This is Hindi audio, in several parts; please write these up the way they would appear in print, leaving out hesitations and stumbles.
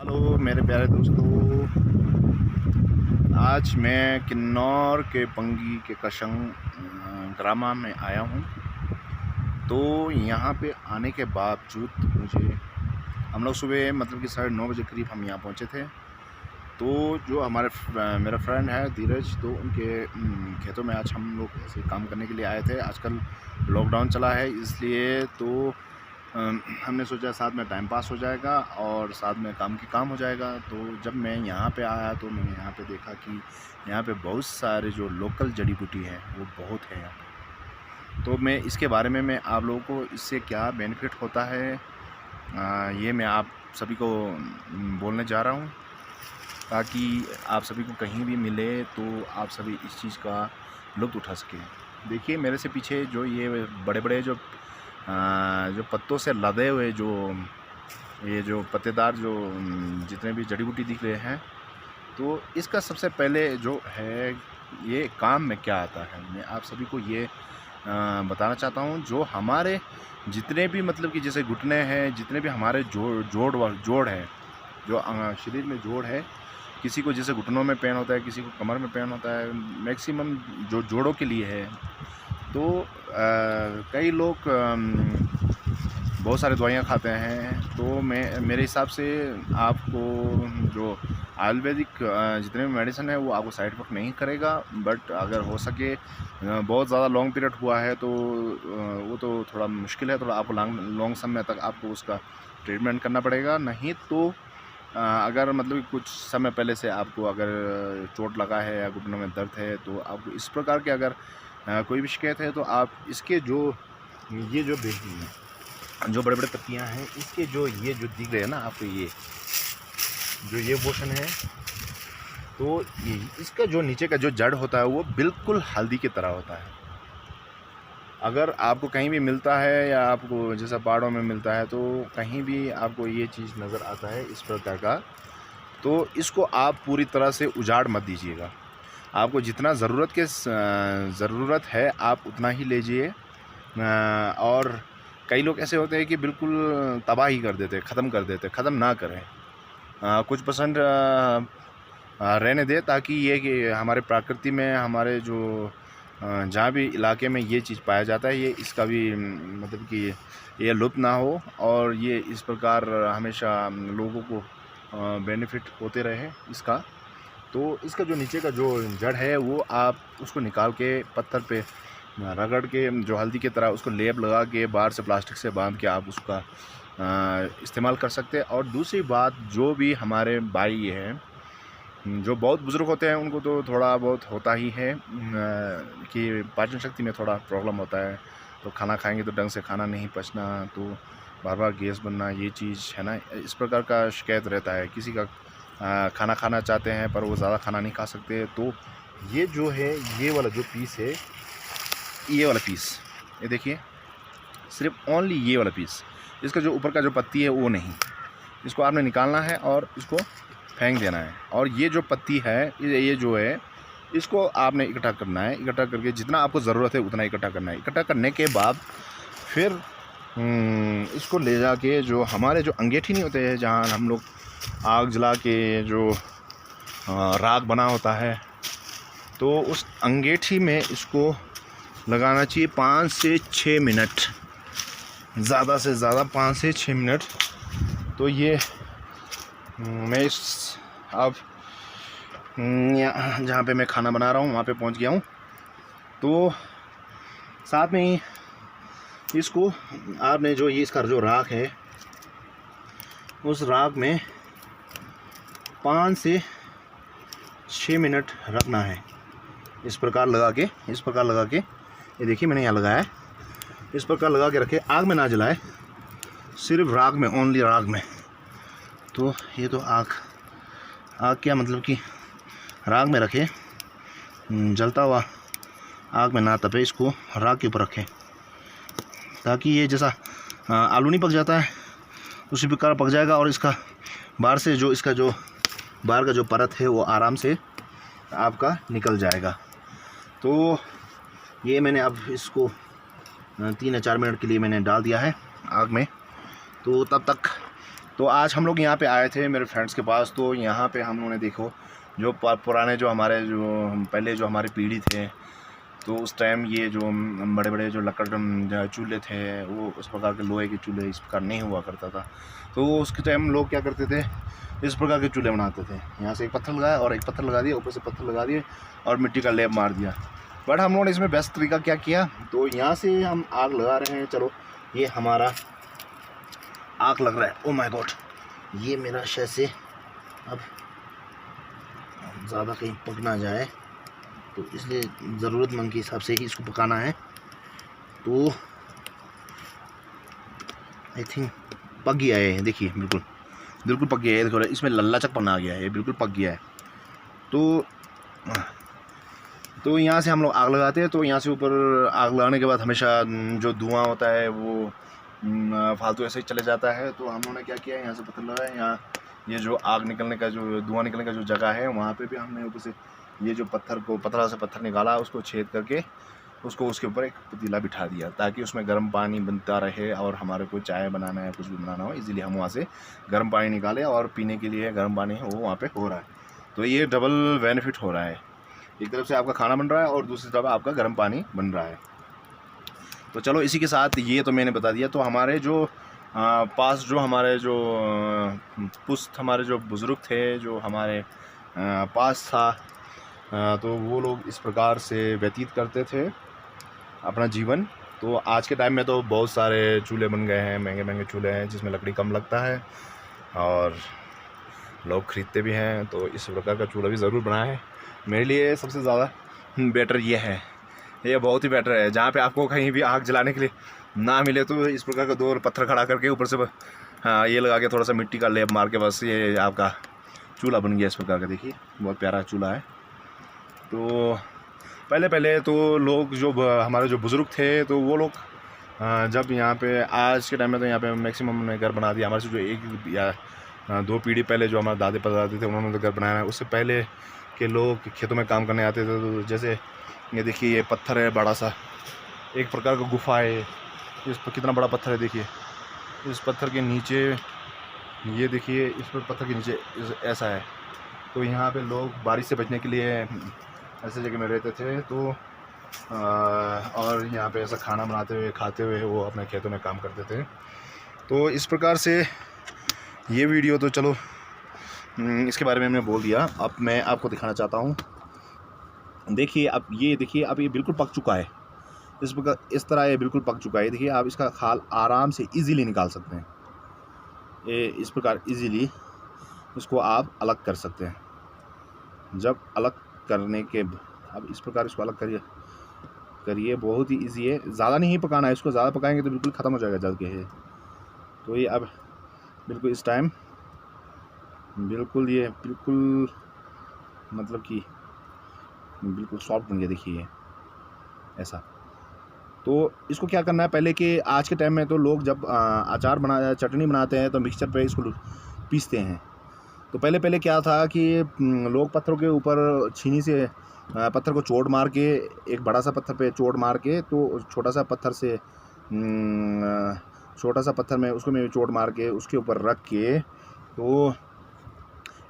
हेलो मेरे प्यारे दोस्तों, आज मैं किन्नौर के पंगी के कशंग ग्रामा में आया हूँ। तो यहाँ पे आने के बावजूद हम लोग सुबह मतलब कि 9:30 बजे करीब हम यहाँ पहुँचे थे। तो जो मेरा फ्रेंड है धीरज, तो उनके खेतों में आज हम लोग ऐसे काम करने के लिए आए थे। आजकल लॉकडाउन चला है, इसलिए तो हमने सोचा साथ में टाइम पास हो जाएगा और साथ में काम हो जाएगा। तो जब मैं यहाँ पे आया तो मैंने यहाँ पे देखा कि यहाँ पे बहुत सारे जो लोकल जड़ी बूटी है वो बहुत है यहाँ पे। तो मैं इसके बारे में मैं आप लोगों को इससे क्या बेनिफिट होता है ये मैं आप सभी को बोलने जा रहा हूँ, ताकि आप सभी को कहीं भी मिले तो आप सभी इस चीज़ का लुत्फ़ उठा सकें। देखिए मेरे से पीछे जो ये बड़े बड़े जो पत्तों से लदे हुए ये जो पत्तेदार जो जितने भी जड़ी बूटी दिख रहे हैं, तो इसका सबसे पहले जो है ये काम में क्या आता है मैं आप सभी को ये बताना चाहता हूँ। जो हमारे जितने भी मतलब कि जैसे घुटने हैं, जितने भी हमारे जोड़ है, जो शरीर में जोड़ है, किसी को जैसे घुटनों में पेन होता है, किसी को कमर में पेन होता है, मैक्सिमम जो जोड़ों के लिए है। तो कई लोग बहुत सारी दवाइयाँ खाते हैं। तो मेरे हिसाब से आपको जो आयुर्वेदिक जितने भी मेडिसिन है वो आपको साइड इफ़ेक्ट नहीं करेगा, बट अगर हो सके बहुत ज़्यादा लॉन्ग पीरियड हुआ है तो वो तो थोड़ा मुश्किल है, थोड़ा आपको लॉन्ग समय तक आपको उसका ट्रीटमेंट करना पड़ेगा। नहीं तो अगर मतलब कुछ समय पहले से आपको अगर चोट लगा है या घुटनों में दर्द है, तो आपको इस प्रकार के अगर कोई भी शिकायत है तो आप इसके ये जो बड़े बड़े पत्तियां हैं, इसके ये जो दिख रहे हैं ना आपको, ये पोर्शन है, तो इसका जो नीचे का जो जड़ होता है वो बिल्कुल हल्दी की तरह होता है। अगर आपको कहीं भी मिलता है या आपको जैसा पहाड़ों में मिलता है, तो कहीं भी आपको ये चीज़ नज़र आता है इस प्रकार का, तो इसको आप पूरी तरह से उजाड़ मत दीजिएगा। आपको जितना ज़रूरत है आप उतना ही लीजिए। और कई लोग ऐसे होते हैं कि बिल्कुल तबाह ही कर देते, ख़त्म कर देते। ख़त्म ना करें, कुछ परसेंट रहने दें, ताकि ये कि हमारे प्रकृति में हमारे जो जहाँ भी इलाके में ये चीज़ पाया जाता है, ये इसका भी मतलब कि ये लुप्त ना हो और ये इस प्रकार हमेशा लोगों को बेनिफिट होते रहे इसका। तो इसका जो नीचे का जो जड़ है वो आप उसको निकाल के पत्थर पे रगड़ के जो हल्दी की तरह उसको लेप लगा के बाहर से प्लास्टिक से बांध के आप उसका इस्तेमाल कर सकते हैं। और दूसरी बात, जो भी हमारे भाई हैं जो बहुत बुज़ुर्ग होते हैं, उनको तो थोड़ा बहुत होता ही है कि पाचन शक्ति में थोड़ा प्रॉब्लम होता है। तो खाना खाएंगे तो ढंग से खाना नहीं पचना, तो बार बार गैस बनना, ये चीज़ है ना, इस प्रकार का शिकायत रहता है। किसी का खाना खाना चाहते हैं पर वो ज़्यादा खाना नहीं खा सकते। तो ये जो है, ये वाला जो पीस है, ये वाला पीस, ये देखिए, सिर्फ ओनली ये वाला पीस, इसका जो ऊपर का जो पत्ती है वो नहीं, इसको आपने निकालना है और इसको फेंक देना है। और ये जो पत्ती है, ये जो है, इसको आपने इकट्ठा करना है। इकट्ठा करके जितना आपको ज़रूरत है उतना इकट्ठा करना है। इकट्ठा करने के बाद फिर इसको ले जाके जो हमारे जो अंगीठी नहीं होते हैं, जहाँ हम लोग आग जला के जो राख बना होता है, तो उस अंगीठी में इसको लगाना चाहिए 5 से 6 मिनट, ज़्यादा से ज़्यादा 5 से 6 मिनट। तो ये मैं अब जहाँ पे मैं खाना बना रहा हूँ वहाँ पे पहुँच गया हूँ। तो साथ में ही इसको आपने जो ये इसका जो राख है, उस राख में 5 से 6 मिनट रखना है। इस प्रकार लगा के ये देखिए मैंने यहाँ लगाया है। इस प्रकार लगा के रखे, आग में ना जलाए, सिर्फ राख में, ओनली राख में। तो ये तो आग क्या मतलब कि राख में रखे, जलता हुआ आग में ना तपे, इसको राख के ऊपर रखें, ताकि ये जैसा आलू नहीं पक जाता है उसी प्रकार पक जाएगा। और इसका बाहर से जो इसका जो बाहर का जो परत है वो आराम से आपका निकल जाएगा। तो ये मैंने अब इसको 3 या 4 मिनट के लिए मैंने डाल दिया है आग में। तो तब तक तो आज हम लोग यहाँ पे आए थे मेरे फ्रेंड्स के पास। तो यहाँ पे हम लोगों ने देखो जो पुराने जो हमारे जो पहले जो हमारी पीढ़ी थे, तो उस टाइम ये जो बड़े बड़े जो लकड़ चूल्हे थे वो उस प्रकार के लोहे के चूल्हे इस प्रकार नहीं हुआ करता था। तो उसके टाइम लोग क्या करते थे, इस प्रकार के चूल्हे बनाते थे। यहाँ से एक पत्थर लगाया और एक पत्थर लगा दिया, ऊपर से पत्थर लगा दिए और मिट्टी का लेप मार दिया। बट हम लोगों ने इसमें बेस्ट तरीका क्या किया, तो यहाँ से हम आग लगा रहे हैं। चलो ये हमारा आग लग रहा है। ओ माय गॉड, ये मेरा शायद से अब ज़्यादा कहीं पक ना जाए, तो इसलिए ज़रूरतमंद के हिसाब से ही इसको पकाना है। तो आई थिंक पक गया है, देखिए बिल्कुल बिल्कुल पक गया है। देखो इसमें लल्लाचकपन आ गया है, बिल्कुल पक गया है। तो यहाँ से हम लोग आग लगाते हैं। तो यहाँ से ऊपर आग लगाने के बाद हमेशा जो धुआं होता है वो फालतू ऐसे ही चले जाता है। तो हम लोगों ने क्या किया, यहाँ से पत्थर लगाया, यहाँ ये जो आग निकलने का जो धुआं निकलने का जो जगह है वहाँ पे भी हमने ऊपर से ये जो पत्थर को पतला से पत्थर निकाला, उसको छेद करके उसको उसके ऊपर एक पतीला बिठा दिया, ताकि उसमें गर्म पानी बनता रहे और हमारे को चाय बनाना है कुछ भी बनाना हो इजीली हम वहाँ से गर्म पानी निकालें और पीने के लिए गर्म पानी वो वहाँ पे हो रहा है। तो ये डबल बेनिफिट हो रहा है, एक तरफ से आपका खाना बन रहा है और दूसरी तरफ आपका गर्म पानी बन रहा है। तो चलो इसी के साथ ये तो मैंने बता दिया। तो हमारे जो पास जो हमारे जो पुश्त हमारे जो बुज़ुर्ग थे, जो हमारे पास था, तो वो लोग इस प्रकार से व्यतीत करते थे अपना जीवन। तो आज के टाइम में तो बहुत सारे चूल्हे बन गए हैं, महंगे महंगे चूल्हे हैं जिसमें लकड़ी कम लगता है और लोग ख़रीदते भी हैं। तो इस प्रकार का चूल्हा भी ज़रूर बनाए। मेरे लिए सबसे ज़्यादा बेटर ये है, ये बहुत ही बेटर है। जहाँ पे आपको कहीं भी आग जलाने के लिए ना मिले तो इस प्रकार का दो पत्थर खड़ा करके ऊपर से ये लगा के थोड़ा सा मिट्टी का लेप मार के बस ये आपका चूल्हा बन गया इस प्रकार का। देखिए बहुत प्यारा चूल्हा है। तो पहले तो लोग जो हमारे जो बुज़ुर्ग थे, तो वो लोग जब यहाँ पे आज के टाइम में तो यहाँ पे मैक्सिमम ने घर बना दिया। हमारे से जो एक या दो पीढ़ी पहले जो हमारे दादे परदादे थे उन्होंने तो घर बनाया है। उससे पहले के लोग खेतों में काम करने आते थे। तो जैसे ये देखिए ये पत्थर है बड़ा सा, एक प्रकार का गुफा है। इस पर कितना बड़ा पत्थर है, देखिए इस पत्थर के नीचे, ये देखिए इस पर पत्थर के नीचे ऐसा है। तो यहाँ पे लोग बारिश से बचने के लिए ऐसे जगह में रहते थे। तो और यहाँ पे ऐसा खाना बनाते हुए खाते हुए वो अपने खेतों में काम करते थे। तो इस प्रकार से ये वीडियो तो चलो इसके बारे में मैंने बोल दिया। अब मैं आपको दिखाना चाहता हूँ। देखिए अब ये देखिए, अब ये बिल्कुल पक चुका है। इस प्रकार इस तरह ये बिल्कुल पक चुका है। देखिए आप इसका खाल आराम से इजीली निकाल सकते हैं। ये इस प्रकार इजीली इसको आप अलग कर सकते हैं। जब अलग करने के अब इस प्रकार इसको अलग करिए, बहुत ही इजी है। ज़्यादा नहीं पकाना है इसको, ज़्यादा पकाएंगे तो बिल्कुल ख़त्म हो जाएगा जल के है। तो ये अब बिल्कुल इस टाइम बिल्कुल ये बिल्कुल मतलब कि बिल्कुल सॉफ्ट बन गया, देखिए ऐसा। तो इसको क्या करना है, पहले के आज के टाइम में तो लोग जब अचार चटनी बनाते हैं तो मिक्सचर पे इसको पीसते हैं। तो पहले क्या था कि लोग पत्थरों के ऊपर छीनी से पत्थर को चोट मार के, एक बड़ा सा पत्थर पे चोट मार के, तो छोटा सा पत्थर में उसको में चोट मार के उसके ऊपर रख के, तो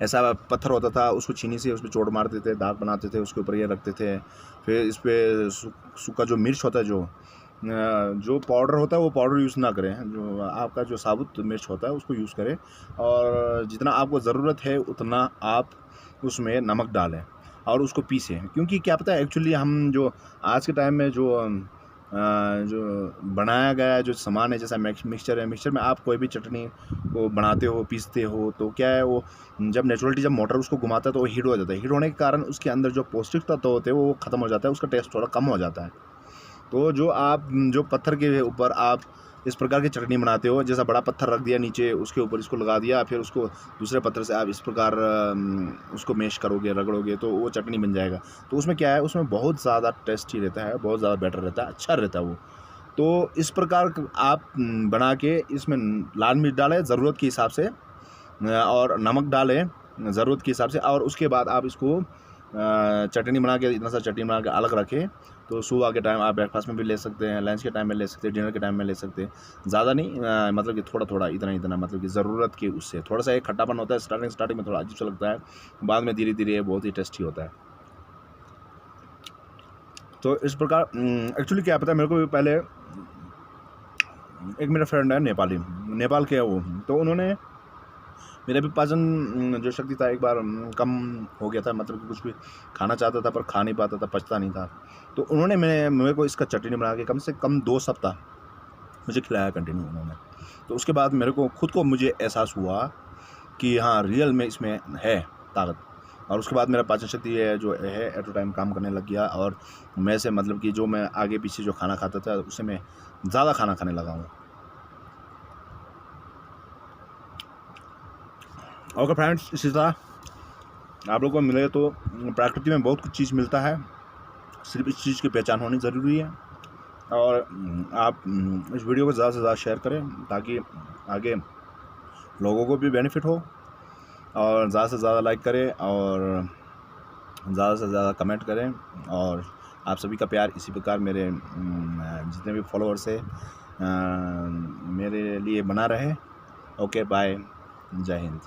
ऐसा पत्थर होता था उसको छीनी से उसमें चोट मारते थे, दाग बनाते थे, उसके ऊपर ये रखते थे। फिर इस पर सूखा जो मिर्च होता है, जो पाउडर होता है वो पाउडर यूज़ ना करें, जो आपका जो साबुत मिर्च होता है उसको यूज़ करें। और जितना आपको ज़रूरत है उतना आप उसमें नमक डालें और उसको पीसें। क्योंकि क्या पता है, एक्चुअली हम जो आज के टाइम में जो बनाया गया जो सामान है, जैसा मिक्सचर है, मिक्सचर में आप कोई भी चटनी को बनाते हो, पीसते हो, तो क्या है वो जब नेचुरलिटी जब मोटर उसको घुमाता है तो वो हीट हो जाता है। हीट होने के कारण उसके अंदर जो पौष्टिक तत्व होते हैं वो ख़त्म हो जाता है, उसका टेस्ट थोड़ा कम हो जाता है। तो जो पत्थर के ऊपर आप इस प्रकार की चटनी बनाते हो, जैसा बड़ा पत्थर रख दिया नीचे, उसके ऊपर इसको लगा दिया, फिर उसको दूसरे पत्थर से आप इस प्रकार उसको मैश करोगे, रगड़ोगे, तो वो चटनी बन जाएगा। तो उसमें क्या है, उसमें बहुत ज़्यादा टेस्टी रहता है, बहुत ज़्यादा बेटर रहता है, अच्छा रहता है वो। तो इस प्रकार आप बना के इसमें लाल मिर्च डालें ज़रूरत के हिसाब से और नमक डालें ज़रूरत के हिसाब से, और उसके बाद आप इसको चटनी बना के, इतना सा चटनी बना के अलग रखें, तो सुबह के टाइम आप ब्रेकफास्ट में भी ले सकते हैं, लंच के टाइम में ले सकते हैं, डिनर के टाइम में ले सकते हैं। ज़्यादा नहीं, मतलब कि थोड़ा थोड़ा, इतना इतना, मतलब कि ज़रूरत के उससे थोड़ा सा एक खट्टापन होता है स्टार्टिंग में, थोड़ा अजीब सा लगता है, बाद में धीरे धीरे बहुत ही टेस्टी होता है। तो इस प्रकार एक्चुअली क्या पता है, मेरे को भी पहले एक मेरा फ्रेंड है नेपाली, नेपाल के है वो, तो उन्होंने मेरा भी पाचन जो शक्ति था एक बार कम हो गया था, मतलब कि कुछ भी खाना चाहता था पर खा नहीं पाता था, पचता नहीं था। तो उन्होंने मेरे को इसका चटनी बना के कम से कम 2 सप्ताह मुझे खिलाया कंटिन्यू उन्होंने। तो उसके बाद मेरे को खुद को मुझे एहसास हुआ कि हाँ, रियल में इसमें है ताकत। और उसके बाद मेरा पाचन शक्ति है जो है एट अ टाइम काम करने लग गया, और मैं से मतलब कि जो मैं आगे पीछे जो खाना खाता था उससे मैं ज़्यादा खाना खाने लगा हूँ। ओके फ्रेंड्स, इसी तरह आप लोगों को मिले तो प्रकृति में बहुत कुछ चीज़ मिलता है, सिर्फ इस चीज़ की पहचान होनी ज़रूरी है। और आप इस वीडियो को ज़्यादा से ज़्यादा शेयर करें ताकि आगे लोगों को भी बेनिफिट हो, और ज़्यादा से ज़्यादा लाइक करें और ज़्यादा से ज़्यादा कमेंट करें, और आप सभी का प्यार इसी प्रकार मेरे जितने भी फॉलोअर्स हैं मेरे लिए बना रहे। ओके बाय, जय हिंद।